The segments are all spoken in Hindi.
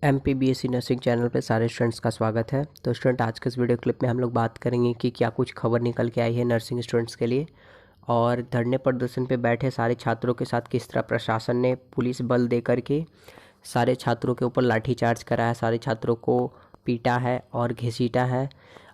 MPBSC नर्सिंग चैनल पे सारे स्टूडेंट्स का स्वागत है। तो स्टूडेंट, आज के इस वीडियो क्लिप में हम लोग बात करेंगे कि क्या कुछ खबर निकल के आई है नर्सिंग स्टूडेंट्स के लिए, और धरने प्रदर्शन पे बैठे सारे छात्रों के साथ किस तरह प्रशासन ने पुलिस बल दे करके सारे छात्रों के ऊपर लाठीचार्ज करा है, सारे छात्रों को पीटा है और घसीटा है।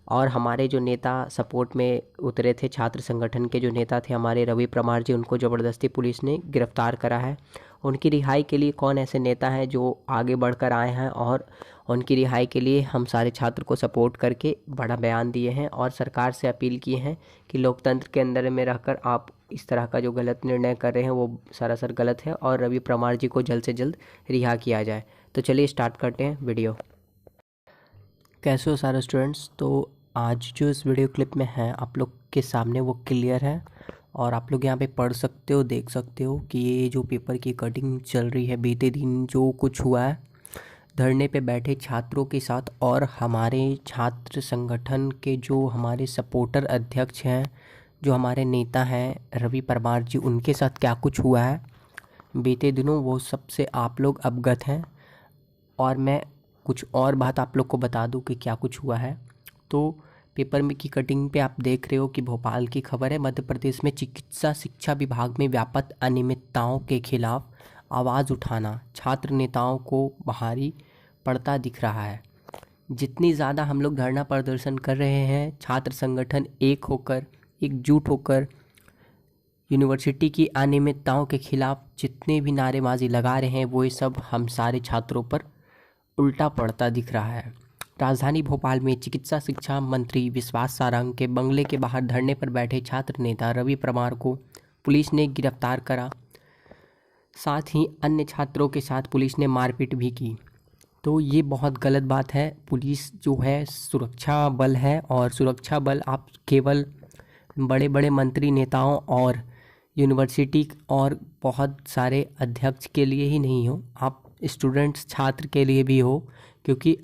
और हमारे जो नेता सपोर्ट में उतरे थे, छात्र संगठन के जो नेता थे हमारे रवि परमार जी, उनको ज़बरदस्ती पुलिस ने गिरफ्तार करा है। उनकी रिहाई के लिए कौन ऐसे नेता हैं जो आगे बढ़कर आए हैं और उनकी रिहाई के लिए हम सारे छात्र को सपोर्ट करके बड़ा बयान दिए हैं और सरकार से अपील किए हैं कि लोकतंत्र के अंदर में रहकर आप इस तरह का जो गलत निर्णय कर रहे हैं वो सरासर गलत है और रवि परमार जी को जल्द से जल्द रिहा किया जाए। तो चलिए स्टार्ट करते हैं वीडियो। कैसे हो सारे स्टूडेंट्स? तो आज जो इस वीडियो क्लिप में है आप लोग के सामने वो क्लियर है और आप लोग यहाँ पे पढ़ सकते हो, देख सकते हो कि ये जो पेपर की कटिंग चल रही है, बीते दिन जो कुछ हुआ है धरने पे बैठे छात्रों के साथ और हमारे छात्र संगठन के जो हमारे सपोर्टर अध्यक्ष हैं, जो हमारे नेता हैं रवि परमार जी, उनके साथ क्या कुछ हुआ है बीते दिनों वो सबसे आप लोग अवगत हैं। और मैं कुछ और बात आप लोग को बता दूं कि क्या कुछ हुआ है। तो पेपर में की कटिंग पे आप देख रहे हो कि भोपाल की खबर है, मध्य प्रदेश में चिकित्सा शिक्षा विभाग में व्यापक अनियमितताओं के खिलाफ आवाज़ उठाना छात्र नेताओं को भारी पड़ता दिख रहा है। जितनी ज़्यादा हम लोग धरना प्रदर्शन कर रहे हैं, छात्र संगठन एक होकर एकजुट होकर यूनिवर्सिटी की अनियमितताओं के खिलाफ जितने भी नारेबाजी लगा रहे हैं वो ये सब हम सारे छात्रों पर उल्टा पड़ता दिख रहा है। राजधानी भोपाल में चिकित्सा शिक्षा मंत्री विश्वास सारंग के बंगले के बाहर धरने पर बैठे छात्र नेता रवि परमार को पुलिस ने गिरफ्तार करा। साथ ही अन्य छात्रों के साथ पुलिस ने मारपीट भी की। तो ये बहुत गलत बात है। पुलिस जो है सुरक्षा बल है और सुरक्षा बल आप केवल बड़े बड़े मंत्री नेताओं और यूनिवर्सिटी और बहुत सारे अध्यक्ष के लिए ही नहीं हो, आप स्टूडेंट्स छात्र के लिए भी हो, क्योंकि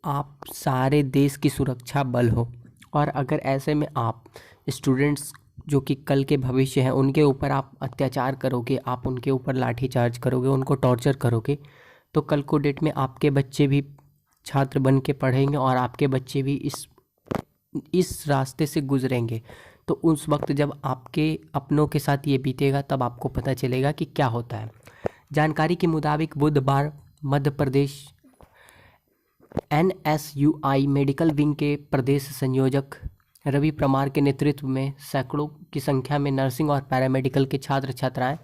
आप सारे देश की सुरक्षा बल हो। और अगर ऐसे में आप स्टूडेंट्स जो कि कल के भविष्य हैं उनके ऊपर आप अत्याचार करोगे, आप उनके ऊपर लाठीचार्ज करोगे, उनको टॉर्चर करोगे, तो कल को डेट में आपके बच्चे भी छात्र बन के पढ़ेंगे और आपके बच्चे भी इस रास्ते से गुजरेंगे। तो उस वक्त जब आपके अपनों के साथ ये बीतेगा तब आपको पता चलेगा कि क्या होता है। जानकारी के मुताबिक बुधवार Madhya Pradesh NSUI medical wing के प्रदेश संयोजक रवि परमार के नेतृत्व में सैकड़ों की संख्या में नर्सिंग और पैरामेडिकल के छात्र छात्राएं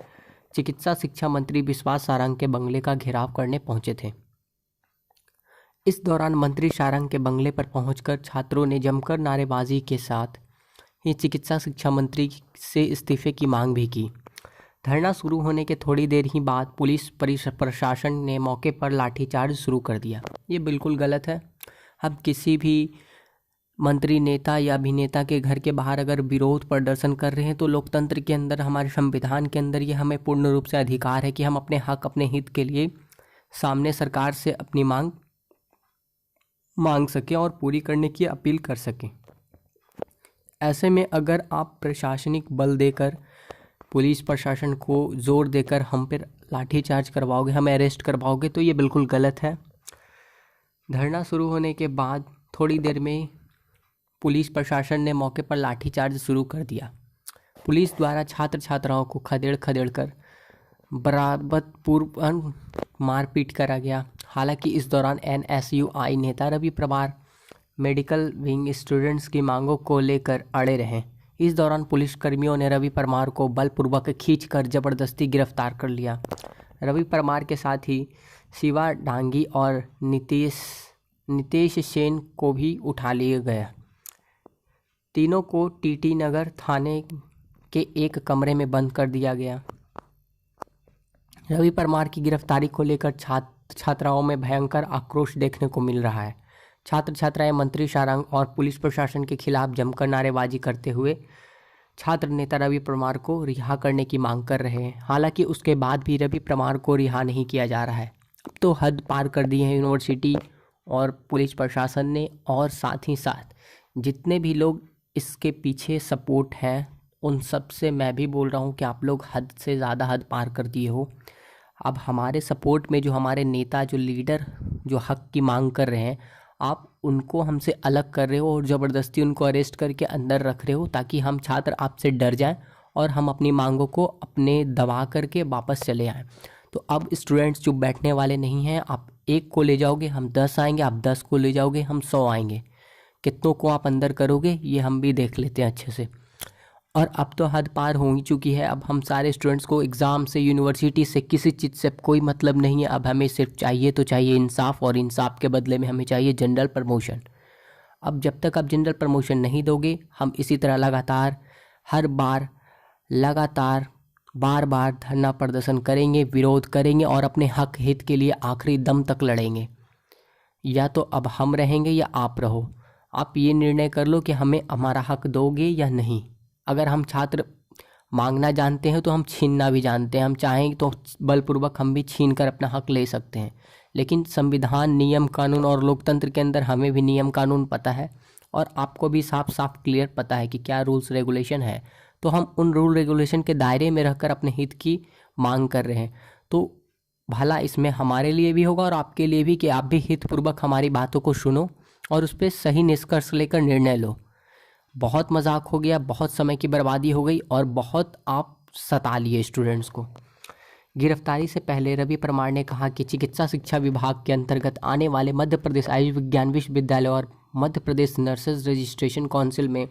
चिकित्सा शिक्षा मंत्री विश्वास सारंग के बंगले का घेराव करने पहुंचे थे। इस दौरान मंत्री सारंग के बंगले पर पहुंचकर छात्रों ने जमकर नारेबाजी के साथ ही चिकित्सा शिक्षा मंत्री से इस्तीफे की मांग भी की। धरना शुरू होने के थोड़ी देर ही बाद पुलिस प्रशासन ने मौके पर लाठीचार्ज शुरू कर दिया। ये बिल्कुल गलत है। हम किसी भी मंत्री, नेता या अभिनेता के घर के बाहर अगर विरोध प्रदर्शन कर रहे हैं तो लोकतंत्र के अंदर, हमारे संविधान के अंदर ये हमें पूर्ण रूप से अधिकार है कि हम अपने हक, अपने हित के लिए सामने सरकार से अपनी मांग सकें और पूरी करने की अपील कर सकें। ऐसे में अगर आप प्रशासनिक बल देकर, पुलिस प्रशासन को ज़ोर देकर हम पर लाठीचार्ज करवाओगे, हमें अरेस्ट करवाओगे, तो ये बिल्कुल गलत है। धरना शुरू होने के बाद थोड़ी देर में पुलिस प्रशासन ने मौके पर लाठीचार्ज शुरू कर दिया। पुलिस द्वारा छात्र छात्राओं को खदेड़ कर बराबरपूर्वक मारपीट करा गया। हालांकि इस दौरान NSUI नेता Ravi Parmar medical wing students की मांगों को लेकर अड़े रहे। इस दौरान पुलिसकर्मियों ने रवि परमार को बलपूर्वक खींचकर जबरदस्ती गिरफ्तार कर लिया। रवि परमार के साथ ही शिवा डांगी और नितेश सेन को भी उठा लिया गया। तीनों को TT नगर थाने के एक कमरे में बंद कर दिया गया। रवि परमार की गिरफ्तारी को लेकर छात्र छात्राओं में भयंकर आक्रोश देखने को मिल रहा है। छात्र छात्राएं मंत्री सारंग और पुलिस प्रशासन के खिलाफ जमकर नारेबाजी करते हुए छात्र नेता रवि परमार को रिहा करने की मांग कर रहे हैं। हालांकि उसके बाद भी रवि परमार को रिहा नहीं किया जा रहा है। अब तो हद पार कर दी है यूनिवर्सिटी और पुलिस प्रशासन ने, और साथ ही साथ जितने भी लोग इसके पीछे सपोर्ट हैं उन सब से मैं भी बोल रहा हूँ कि आप लोग हद से ज़्यादा हद पार कर दिए हो। अब हमारे सपोर्ट में जो हमारे नेता, जो लीडर जो हक की मांग कर रहे हैं, आप उनको हमसे अलग कर रहे हो और ज़बरदस्ती उनको अरेस्ट करके अंदर रख रहे हो, ताकि हम छात्र आपसे डर जाएं और हम अपनी मांगों को अपने दबा करके वापस चले आएँ। तो अब स्टूडेंट्स चुप बैठने वाले नहीं हैं। आप 1 को ले जाओगे, हम 10 आएंगे, आप 10 को ले जाओगे, हम 100 आएंगे। कितनों को आप अंदर करोगे ये हम भी देख लेते हैं अच्छे से। और अब तो हद पार हो ही चुकी है। अब हम सारे स्टूडेंट्स को एग्ज़ाम से, यूनिवर्सिटी से, किसी चीज़ से कोई मतलब नहीं है। अब हमें सिर्फ चाहिए तो चाहिए इंसाफ, और इंसाफ के बदले में हमें चाहिए जनरल प्रमोशन। अब जब तक आप जनरल प्रमोशन नहीं दोगे, हम इसी तरह लगातार हर बार लगातार बार बार धरना प्रदर्शन करेंगे, विरोध करेंगे और अपने हक हित के लिए आखिरी दम तक लड़ेंगे। या तो अब हम रहेंगे या आप रहो। आप ये निर्णय कर लो कि हमें हमारा हक दोगे या नहीं। अगर हम छात्र मांगना जानते हैं तो हम छीनना भी जानते हैं। हम चाहें तो बलपूर्वक हम भी छीन कर अपना हक ले सकते हैं। लेकिन संविधान, नियम कानून और लोकतंत्र के अंदर हमें भी नियम कानून पता है और आपको भी साफ साफ क्लियर पता है कि क्या रूल्स रेगुलेशन है। तो हम उन रूल रेगुलेशन के दायरे में रहकर अपने हित की मांग कर रहे हैं। तो भला इसमें हमारे लिए भी होगा और आपके लिए भी कि आप भी हितपूर्वक हमारी बातों को सुनो और उस पर सही निष्कर्ष लेकर निर्णय लो। बहुत मजाक हो गया, बहुत समय की बर्बादी हो गई और बहुत आप सता लिए स्टूडेंट्स को। गिरफ्तारी से पहले रवि परमार ने कहा कि चिकित्सा शिक्षा विभाग के अंतर्गत आने वाले मध्य प्रदेश आयुर्विज्ञान विश्वविद्यालय और Madhya Pradesh nurses registration council में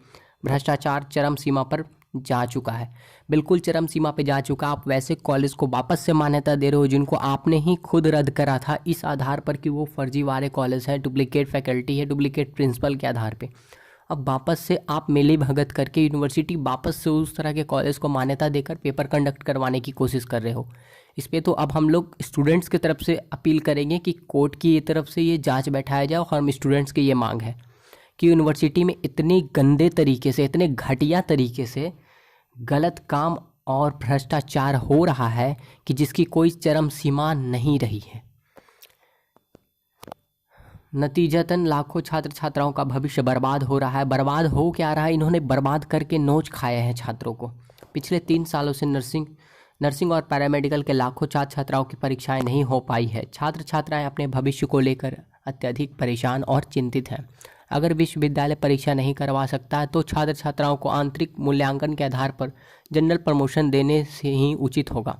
भ्रष्टाचार चरम सीमा पर जा चुका है। बिल्कुल चरम सीमा पे जा चुका। आप वैसे कॉलेज को वापस से मान्यता दे रहे हो जिनको आपने ही खुद रद्द करा था, इस आधार पर कि वो फर्जीवाड़े कॉलेज हैं, डुप्लीकेट फैकल्टी है, डुप्लीकेट प्रिंसिपल के आधार पे। अब वापस से आप मिली भगत करके यूनिवर्सिटी वापस से उस तरह के कॉलेज को मान्यता देकर पेपर कंडक्ट करवाने की कोशिश कर रहे हो। इस पर तो अब हम लोग स्टूडेंट्स की तरफ से अपील करेंगे कि कोर्ट की तरफ से ये जांच बैठाया जाए। और हम स्टूडेंट्स की ये मांग है कि यूनिवर्सिटी में इतनी गंदे तरीके से, इतने घटिया तरीके से गलत काम और भ्रष्टाचार हो रहा है कि जिसकी कोई चरम सीमा नहीं रही है। नतीजतन लाखों छात्र छात्राओं का भविष्य बर्बाद हो रहा है। बर्बाद हो क्या रहा है, इन्होंने बर्बाद करके नोच खाया है छात्रों को। पिछले 3 सालों से नर्सिंग और पैरामेडिकल के लाखों छात्र छात्राओं की परीक्षाएं नहीं हो पाई है। छात्र छात्राएं अपने भविष्य को लेकर अत्यधिक परेशान और चिंतित हैं। अगर विश्वविद्यालय परीक्षा नहीं करवा सकता है तो छात्र छात्राओं को आंतरिक मूल्यांकन के आधार पर जनरल प्रमोशन देने से ही उचित होगा,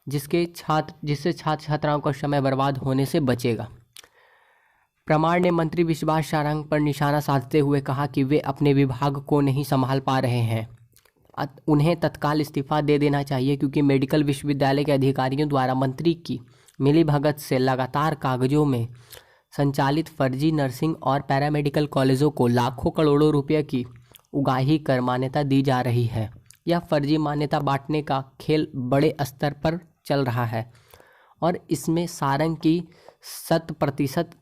जिससे छात्र छात्राओं का समय बर्बाद होने से बचेगा। परमार ने मंत्री विश्वास सारंग पर निशाना साधते हुए कहा कि वे अपने विभाग को नहीं संभाल पा रहे हैं, उन्हें तत्काल इस्तीफा दे देना चाहिए, क्योंकि मेडिकल विश्वविद्यालय के अधिकारियों द्वारा मंत्री की मिलीभगत से लगातार कागजों में संचालित फर्जी नर्सिंग और पैरामेडिकल कॉलेजों को लाखों करोड़ों रुपये की उगाही कर मान्यता दी जा रही है। यह फर्जी मान्यता बांटने का खेल बड़े स्तर पर चल रहा है और इसमें सारंग की 100%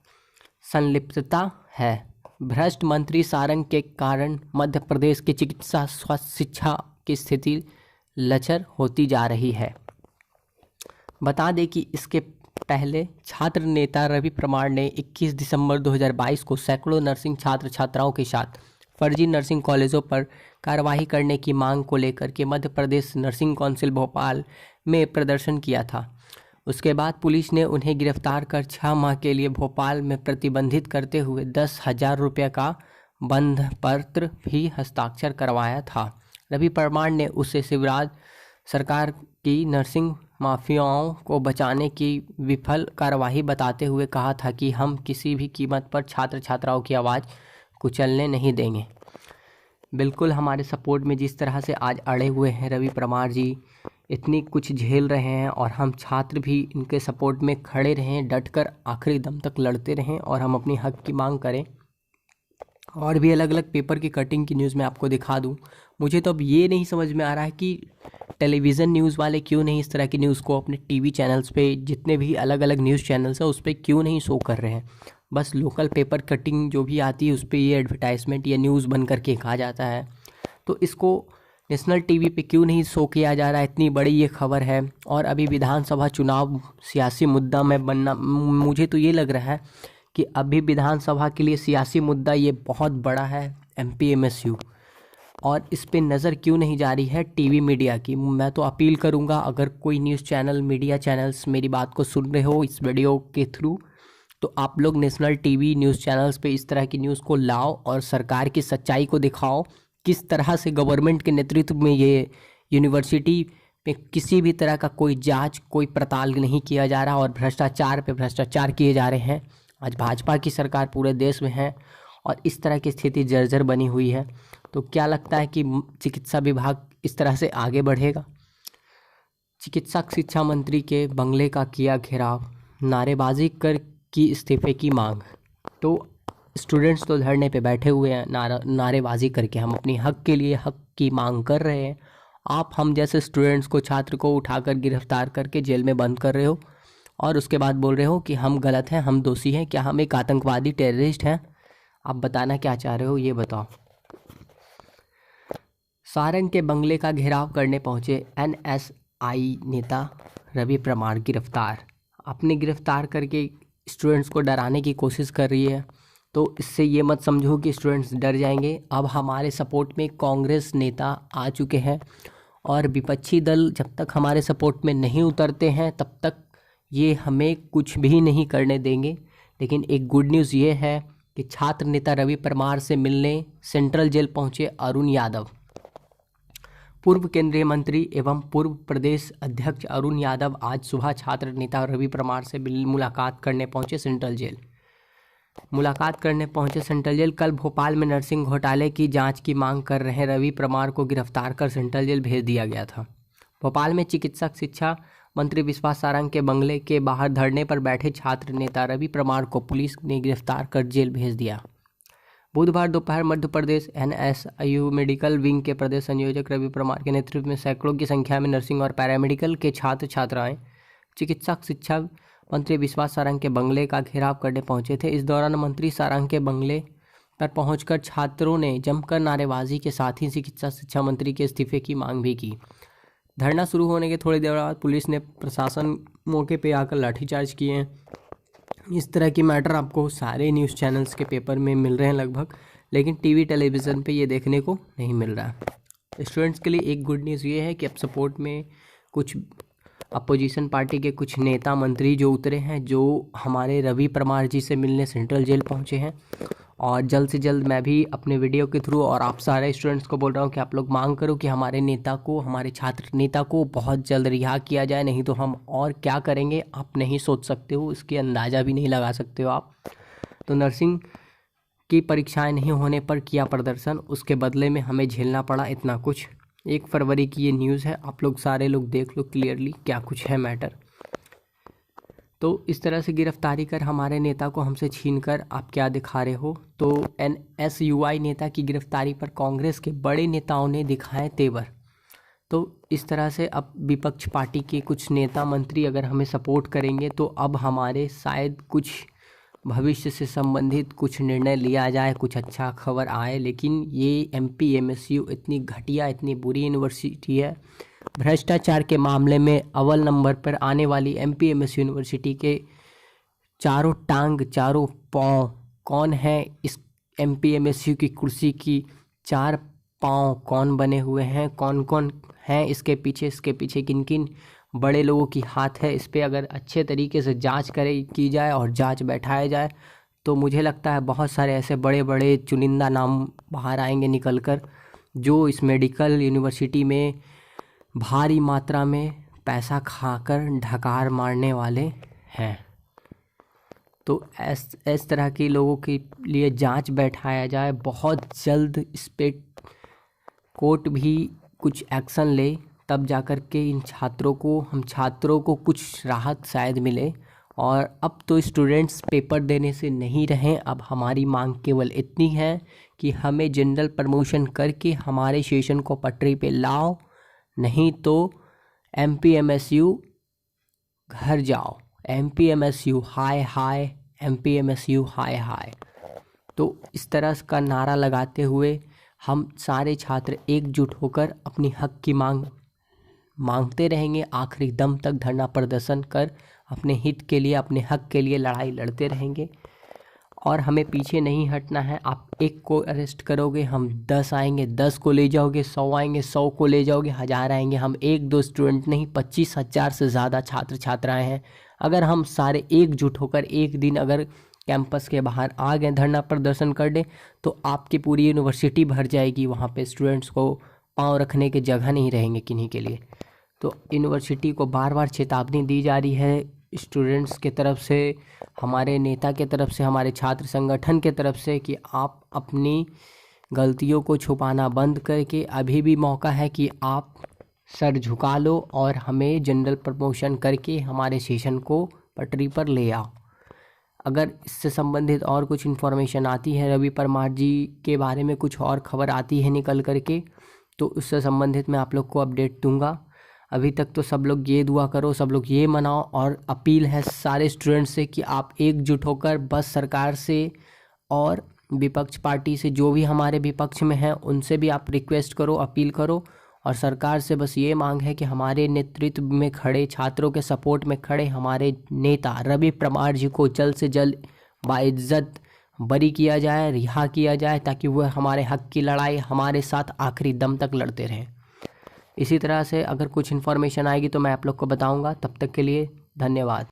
संलिप्तता है। भ्रष्ट मंत्री सारंग के कारण मध्य प्रदेश की चिकित्सा स्वास्थ्य शिक्षा की स्थिति लचर होती जा रही है। बता दें कि इसके पहले छात्र नेता रवि परमार ने 21 दिसंबर 2022 को सैकड़ों नर्सिंग छात्र छात्राओं के साथ फर्जी नर्सिंग कॉलेजों पर कार्रवाई करने की मांग को लेकर के मध्य प्रदेश नर्सिंग काउंसिल भोपाल में प्रदर्शन किया था। उसके बाद पुलिस ने उन्हें गिरफ्तार कर 6 माह के लिए भोपाल में प्रतिबंधित करते हुए 10,000 रुपये का बंध पत्र भी हस्ताक्षर करवाया था। रवि परमार ने उसे शिवराज सरकार की नर्सिंग माफियाओं को बचाने की विफल कार्यवाही बताते हुए कहा था कि हम किसी भी कीमत पर छात्र छात्राओं की आवाज़ कुचलने नहीं देंगे। बिल्कुल हमारे सपोर्ट में जिस तरह से आज अड़े हुए हैं रवि परमार जी, इतनी कुछ झेल रहे हैं और हम छात्र भी इनके सपोर्ट में खड़े रहें, डटकर आखिरी दम तक लड़ते रहें और हम अपनी हक की मांग करें। और भी अलग अलग पेपर की कटिंग की न्यूज़ मैं आपको दिखा दूं। मुझे तो अब ये नहीं समझ में आ रहा है कि टेलीविज़न न्यूज़ वाले क्यों नहीं इस तरह की न्यूज़ को अपने टीवी चैनल्स पे, जितने भी अलग अलग न्यूज़ चैनल्स हैं उस पर क्यों नहीं शो कर रहे हैं। बस लोकल पेपर कटिंग जो भी आती है उस पर ये एडवर्टाइजमेंट या न्यूज़ बन करके कहा जाता है, तो इसको नेशनल टीवी पे क्यों नहीं शो किया जा रहा है। इतनी बड़ी ये खबर है और अभी विधानसभा चुनाव सियासी मुद्दा में बनना, मुझे तो ये लग रहा है कि अभी विधानसभा के लिए सियासी मुद्दा ये बहुत बड़ा है MPMSU, और इस पे नज़र क्यों नहीं जा रही है टीवी मीडिया की। मैं तो अपील करूंगा, अगर कोई न्यूज़ चैनल, मीडिया चैनल्स मेरी बात को सुन रहे हो इस वीडियो के थ्रू, तो आप लोग नेशनल टीवी न्यूज़ चैनल्स पे इस तरह की न्यूज़ को लाओ और सरकार की सच्चाई को दिखाओ, किस तरह से गवर्नमेंट के नेतृत्व में ये यूनिवर्सिटी पे किसी भी तरह का कोई जांच, कोई पड़ताल नहीं किया जा रहा और भ्रष्टाचार पे भ्रष्टाचार किए जा रहे हैं। आज भाजपा की सरकार पूरे देश में है और इस तरह की स्थिति जर्जर बनी हुई है। तो क्या लगता है कि चिकित्सा विभाग इस तरह से आगे बढ़ेगा? चिकित्सा शिक्षा मंत्री के बंगले का किया घेराव, नारेबाजी कर की इस्तीफे की मांग। तो स्टूडेंट्स तो धरने पे बैठे हुए हैं, नारेबाजी करके हम अपनी हक के लिए हक की मांग कर रहे हैं। आप हम जैसे स्टूडेंट्स को, छात्र को उठाकर गिरफ्तार करके जेल में बंद कर रहे हो और उसके बाद बोल रहे हो कि हम गलत हैं, हम दोषी हैं। क्या हम एक आतंकवादी टेररिस्ट हैं? आप बताना क्या चाह रहे हो, ये बताओ। सारंग के बंगले का घेराव करने पहुंचे एनएसआई नेता रवि परमार गिरफ्तार। आपने गिरफ्तार करके स्टूडेंट्स को डराने की कोशिश कर रही है, तो इससे ये मत समझो कि स्टूडेंट्स डर जाएंगे। अब हमारे सपोर्ट में कांग्रेस नेता आ चुके हैं और विपक्षी दल जब तक हमारे सपोर्ट में नहीं उतरते हैं तब तक ये हमें कुछ भी नहीं करने देंगे। लेकिन एक गुड न्यूज़ ये है कि छात्र नेता रवि परमार से मिलने सेंट्रल जेल पहुंचे अरुण यादव। पूर्व केंद्रीय मंत्री एवं पूर्व प्रदेश अध्यक्ष अरुण यादव आज सुबह छात्र नेता रवि परमार से मुलाकात करने पहुंचे सेंट्रल जेल। कल भोपाल में नर्सिंग घोटाले की जांच की मांग कर रहे रवि परमार को गिरफ्तार कर सेंट्रल जेल भेज दिया गया था। भोपाल में चिकित्सक शिक्षा मंत्री विश्वास सारंग के बंगले के बाहर धरने पर बैठे छात्र नेता रवि परमार को पुलिस ने गिरफ्तार कर जेल भेज दिया। बुधवार दोपहर मध्य प्रदेश एनएसआईयू मेडिकल विंग के प्रदेश संयोजक रवि परमार के नेतृत्व में सैकड़ों की संख्या में नर्सिंग और पैरामेडिकल के छात्र छात्राएं चिकित्सक शिक्षा मंत्री विश्वास सारंग के बंगले का घेराव करने पहुंचे थे। इस दौरान मंत्री सारंग के बंगले पर पहुंचकर छात्रों ने जमकर नारेबाजी के साथ ही चिकित्सा शिक्षा मंत्री के इस्तीफे की मांग भी की। धरना शुरू होने के थोड़ी देर बाद पुलिस ने प्रशासन मौके पर आकर लाठीचार्ज किए हैं। इस तरह की मैटर आपको सारे न्यूज़ चैनल्स के पेपर में मिल रहे हैं लगभग, लेकिन टीवी टेलीविज़न पे ये देखने को नहीं मिल रहा है। स्टूडेंट्स के लिए एक गुड न्यूज़ ये है कि अब सपोर्ट में कुछ अपोजिशन पार्टी के कुछ नेता मंत्री जो उतरे हैं, जो हमारे रवि परमार जी से मिलने सेंट्रल जेल पहुंचे हैं। और जल्द से जल्द मैं भी अपने वीडियो के थ्रू और आप सारे स्टूडेंट्स को बोल रहा हूं कि आप लोग मांग करो कि हमारे नेता को, हमारे छात्र नेता को बहुत जल्द रिहा किया जाए, नहीं तो हम और क्या करेंगे आप नहीं सोच सकते हो, इसके अंदाज़ा भी नहीं लगा सकते हो आप। तो नर्सिंग की परीक्षाएं नहीं होने पर किया प्रदर्शन, उसके बदले में हमें झेलना पड़ा इतना कुछ। 1 फरवरी की ये न्यूज़ है, आप लोग सारे लोग देख लो क्लियरली क्या कुछ है मैटर। तो इस तरह से गिरफ्तारी कर हमारे नेता को हमसे छीन कर आप क्या दिखा रहे हो। तो एनएसयूआई नेता की गिरफ्तारी पर कांग्रेस के बड़े नेताओं ने दिखाए तेवर। तो इस तरह से अब विपक्ष पार्टी के कुछ नेता मंत्री अगर हमें सपोर्ट करेंगे तो अब हमारे शायद कुछ भविष्य से संबंधित कुछ निर्णय लिया जाए, कुछ अच्छा खबर आए। लेकिन ये एमपीएमएसयू इतनी घटिया, इतनी बुरी यूनिवर्सिटी है, भ्रष्टाचार के मामले में अव्वल नंबर पर आने वाली एमपीएमएसयू यूनिवर्सिटी के चारों टांग, चारों पाँव कौन है इस एमपीएमएसयू की कुर्सी की 4 पाँव कौन बने हुए हैं, कौन कौन हैं इसके पीछे किन किन बड़े लोगों की हाथ है, इस पर अगर अच्छे तरीके से जांच की जाए और जांच बैठाया जाए तो मुझे लगता है बहुत सारे ऐसे बड़े बड़े चुनिंदा नाम बाहर आएंगे निकल कर, जो इस मेडिकल यूनिवर्सिटी में भारी मात्रा में पैसा खाकर ढकार मारने वाले हैं। तो इस तरह के लोगों के लिए जांच बैठाया जाए, बहुत जल्द इस पे कोर्ट भी कुछ एक्शन ले, तब जाकर के हम छात्रों को कुछ राहत शायद मिले। और अब तो स्टूडेंट्स पेपर देने से नहीं रहें। अब हमारी मांग केवल इतनी है कि हमें जनरल प्रमोशन करके हमारे सेशन को पटरी पे लाओ, नहीं तो एमपीएमएसयू घर जाओ। एमपीएमएसयू हाय हाय, एमपीएमएसयू हाय हाय। तो इस तरह का नारा लगाते हुए हम सारे छात्र एकजुट होकर अपनी हक की मांगते रहेंगे, आखिरी दम तक धरना प्रदर्शन कर अपने हित के लिए, अपने हक के लिए लड़ाई लड़ते रहेंगे और हमें पीछे नहीं हटना है। आप 1 को अरेस्ट करोगे, हम 10 आएंगे, 10 को ले जाओगे, 100 आएंगे, 100 को ले जाओगे, 1000 आएंगे। हम 1-2 स्टूडेंट नहीं, 25,000 से ज़्यादा छात्र छात्राएं हैं। अगर हम सारे एकजुट होकर एक दिन अगर कैंपस के बाहर आ गए धरना प्रदर्शन करने, तो आपकी पूरी यूनिवर्सिटी भर जाएगी। वहाँ पे स्टूडेंट्स को पाँव रखने की जगह नहीं रहेंगे किन्हीं के लिए। तो यूनिवर्सिटी को बार बार चेतावनी दी जा रही है स्टूडेंट्स के तरफ से, हमारे नेता के तरफ से, हमारे छात्र संगठन के तरफ से, कि आप अपनी गलतियों को छुपाना बंद करके अभी भी मौका है कि आप सर झुका लो और हमें जनरल प्रमोशन करके हमारे सेशन को पटरी पर ले आओ। अगर इससे संबंधित और कुछ इन्फॉर्मेशन आती है, रवि परमार जी के बारे में कुछ और खबर आती है निकल करके, तो उससे संबंधित मैं आप लोग को अपडेट दूंगा। अभी तक तो सब लोग ये दुआ करो, सब लोग ये मनाओ, और अपील है सारे स्टूडेंट्स से कि आप एकजुट होकर बस सरकार से और विपक्ष पार्टी से, जो भी हमारे विपक्ष में हैं, उनसे भी आप रिक्वेस्ट करो, अपील करो, और सरकार से बस ये मांग है कि हमारे नेतृत्व में खड़े, छात्रों के सपोर्ट में खड़े हमारे नेता रवि परमार जी को जल्द से जल्द बाइज्जत बरी किया जाए, रिहा किया जाए, ताकि वह हमारे हक की लड़ाई हमारे साथ आखिरी दम तक लड़ते रहें। इसी तरह से अगर कुछ इन्फॉर्मेशन आएगी तो मैं आप लोग को बताऊंगा। तब तक के लिए धन्यवाद।